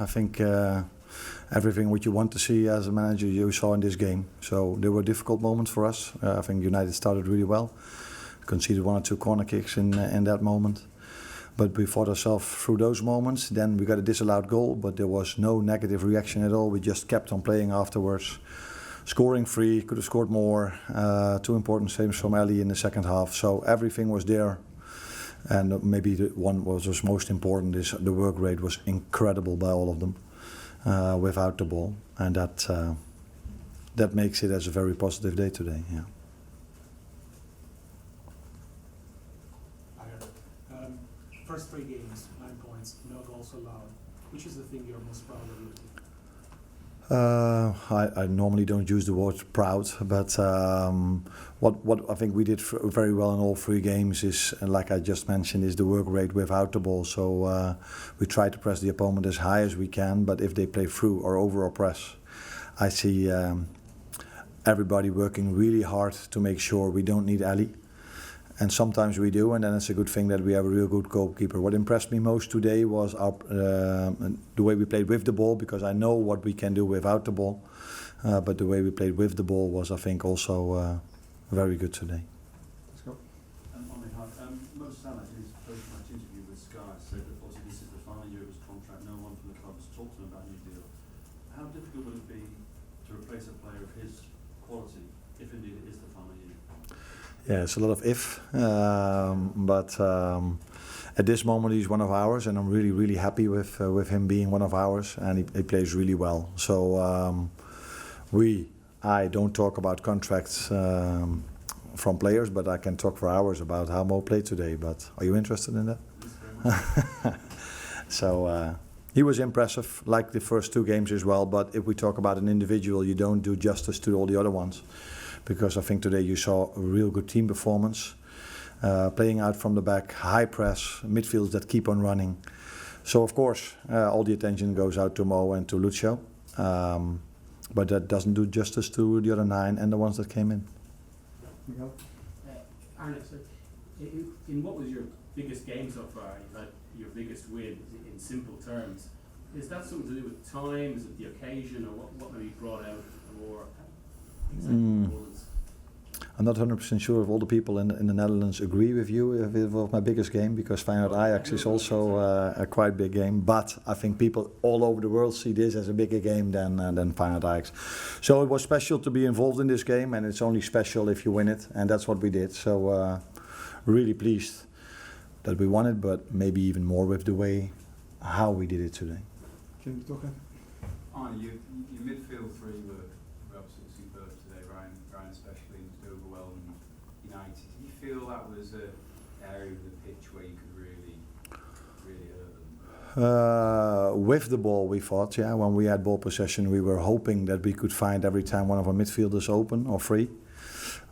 I think everything what you want to see as a manager you saw in this game. So there were difficult moments for us. I think United started really well. Conceded 1 or 2 corner kicks in that moment. But we fought ourselves through those moments. Then we got a disallowed goal, but there was no negative reaction at all. We just kept on playing afterwards. Scoring 3, could have scored more. 2 important saves from Ali in the second half. So everything was there. And maybe the one was most important is the work rate was incredible by all of them without the ball. And that makes it as a very positive day today. Yeah. First 3 games, 9 points, no goals allowed. Which is the thing you're most proud of? I normally don't use the word proud, but what I think we did very well in all 3 games is, like I just mentioned, is the work rate without the ball. So we try to press the opponent as high as we can, but if they play through or over or press, I see everybody working really hard to make sure we don't need Ali. And sometimes we do, and then it's a good thing that we have a real good goalkeeper. What impressed me most today was the way we played with the ball, because I know what we can do without the ball. But the way we played with the ball was, I think, also very good today. Let's go. Mo Salah, in his post-match interview with Sky, said that obviously this is the final year of his contract. No one from the club has talked to him about a new deal. How difficult would it be to replace a player of his quality, if indeed it is the final year? Yeah, it's a lot of if, but at this moment he's one of ours, and I'm really, really happy with him being one of ours, and he plays really well. So I don't talk about contracts from players, but I can talk for hours about how Mo played today. But are you interested in that? So he was impressive, like the first 2 games as well. But if we talk about an individual, you don't do justice to all the other ones. Because I think today you saw a real good team performance, playing out from the back, high press, midfields that keep on running. So of course, all the attention goes out to Mo and to Lucio, but that doesn't do justice to the other 9 and the ones that came in. Arne, so in what was your biggest game so far? You had your biggest win in simple terms. Is that something to do with time? Is it the occasion, or what maybe brought out more? I'm not 100% sure if all the people in the Netherlands agree with you if it was my biggest game, because Feyenoord Ajax is also a quite big game. But I think people all over the world see this as a bigger game than Feyenoord Ajax. So it was special to be involved in this game, and it's only special if you win it, and that's what we did. So really pleased that we won it, but maybe even more with the way how we did it today. Can you talk? Arne, your midfield 3 were absolutely superb today. Ryan especially overwhelmed United. Do you feel that was an area of the pitch where you could really hurt them? With the ball, we thought, yeah, when we had ball possession, we were hoping that we could find every time one of our midfielders open or free.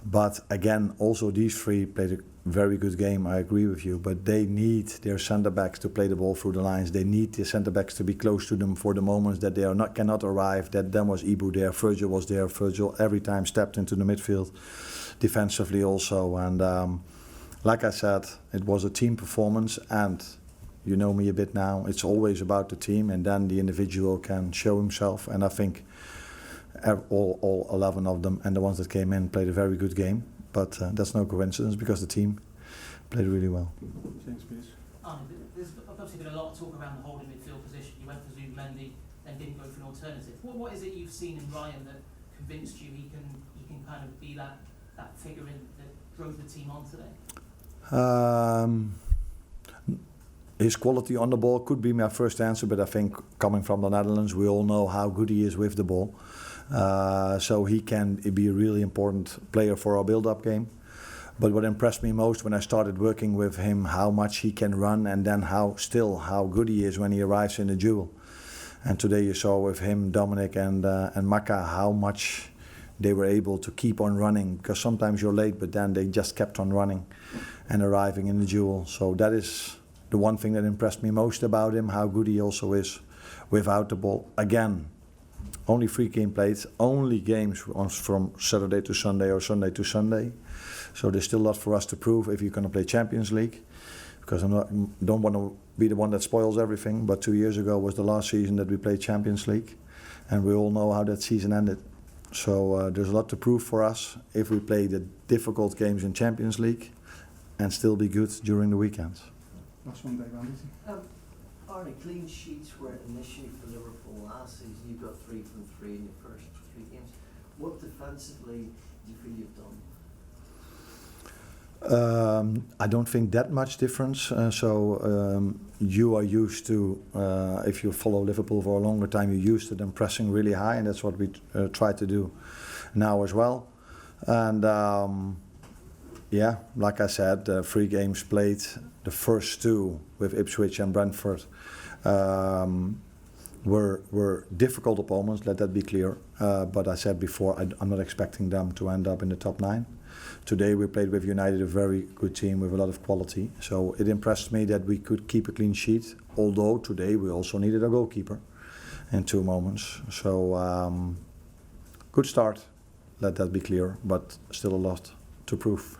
But again, also these 3 played a very good game, I agree with you, but they need their centre-backs to play the ball through the lines. They need the centre-backs to be close to them for the moments that they cannot arrive. That then was Ibu there, Virgil was there. Virgil every time stepped into the midfield, defensively also. And like I said, it was a team performance, and you know me a bit now, it's always about the team, and then the individual can show himself. And I think all 11 of them and the ones that came in played a very good game. But that's no coincidence, because the team played really well. Thanks, please. There's obviously been a lot of talk around the holding midfield position. You went for Zubimendi and didn't go for an alternative. What is it you've seen in Ryan that convinced you he can kind of be that figure that drove the team on today? His quality on the ball could be my first answer, but I think coming from the Netherlands, we all know how good he is with the ball. So he can be a really important player for our build-up game. But what impressed me most when I started working with him, how much he can run, and then how good he is when he arrives in a duel. And today you saw with him, Dominic and Maka, how much they were able to keep on running, because sometimes you're late, but then they just kept on running and arriving in the duel. So that is the one thing that impressed me most about him, how good he also is without the ball. Again, only 3 game plays, only games from Saturday to Sunday or Sunday to Sunday. So there's still a lot for us to prove if you're going to play Champions League. because don't want to be the one that spoils everything. But 2 years ago was the last season that we played Champions League, and we all know how that season ended. So there's a lot to prove for us if we play the difficult games in Champions League and still be good during the weekends. Last one, Dave Anderson. Arne, clean sheets were an issue for Liverpool last season. You got 3 from 3 in your first 3 games. What defensively do you feel you've done? I don't think that much difference. You are used to, if you follow Liverpool for a longer time, you're used to them pressing really high, and that's what we try to do now as well. And yeah, like I said, 3 games played. The first 2 with Ipswich and Brentford were difficult opponents, let that be clear. But I said before, I'm not expecting them to end up in the top 9. Today we played with United, a very good team with a lot of quality. So it impressed me that we could keep a clean sheet, although today we also needed a goalkeeper in 2 moments. So good start, let that be clear, but still a lot to prove.